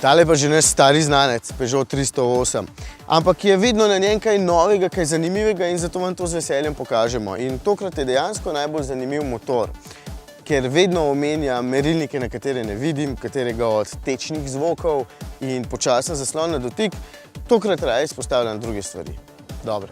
Tale pa že naš stari znanec, Peugeot 308. Ampak je vedno na njem kaj novega, kaj zanimivega in zato vam to z veseljem pokažemo. In tokrat je dejansko najbolj zanimiv motor, ker vedno omenja merilnike, na katere ne vidim, katerega od tečnih zvokov in počasen zaslon na dotik. Tokrat raje izpostavljam druge stvari. Dobro.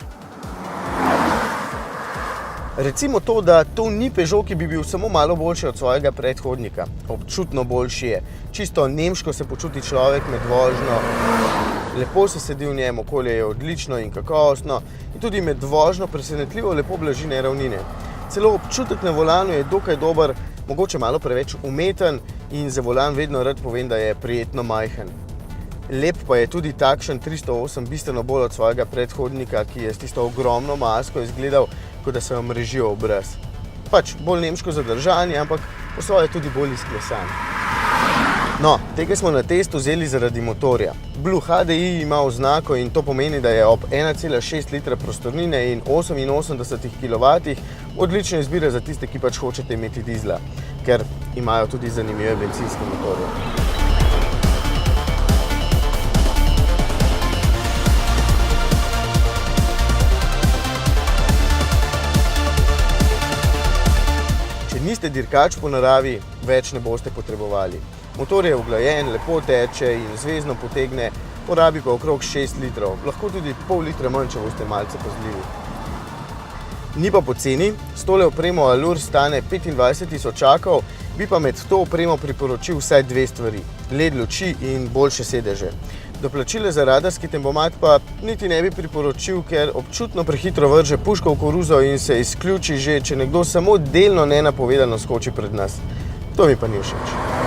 Recimo to, da to ni Peugeot, ki bi bil samo malo boljši od svojega predhodnika. Občutno boljši je. Čisto nemško se počuti človek med vožnjo. Lepo se sedi v njem, okolje je odlično in kakovostno. In tudi med vožnjo presenetljivo lepo blaži neravnine. Celo občutek na volanu je dokaj dober, mogoče malo preveč umeten in za volan vedno rad povem, da je prijetno majhen. Lep pa je tudi takšen 308 bistveno bolj od svojega predhodnika, ki je s tisto ogromno masko izgledal, kot da se vam režijo obraz. Pač bolj nemško zadržan, ampak po svoje tudi bolj izklesan. No, tega smo na testu vzeli zaradi motorja. Blue HDI ima oznako in to pomeni, da je ob 1,6 litra prostornine in 88 kW odlična izbira za tiste, ki pač hočete imeti dizla, ker imajo tudi zanimive bencinske motorje. Niste dirkač po naravi, več ne boste potrebovali. Motor je uglajen, lepo teče in zvezno potegne, porabi pa okrog 6 litrov, lahko tudi pol litra manj, če boste malce pazljivi. Ni pa poceni, s tole opremo Allure stane 25.000, bi pa med to opremo priporočil vsaj dve stvari, LED luči in boljše sedeže. Doplačile za radarski tempomat pa niti ne bi priporočil, ker občutno prehitro vrže puško v koruzo in se izključi že, če nekdo samo delno nenapovedano skoči pred nas. To mi pa ni všeč.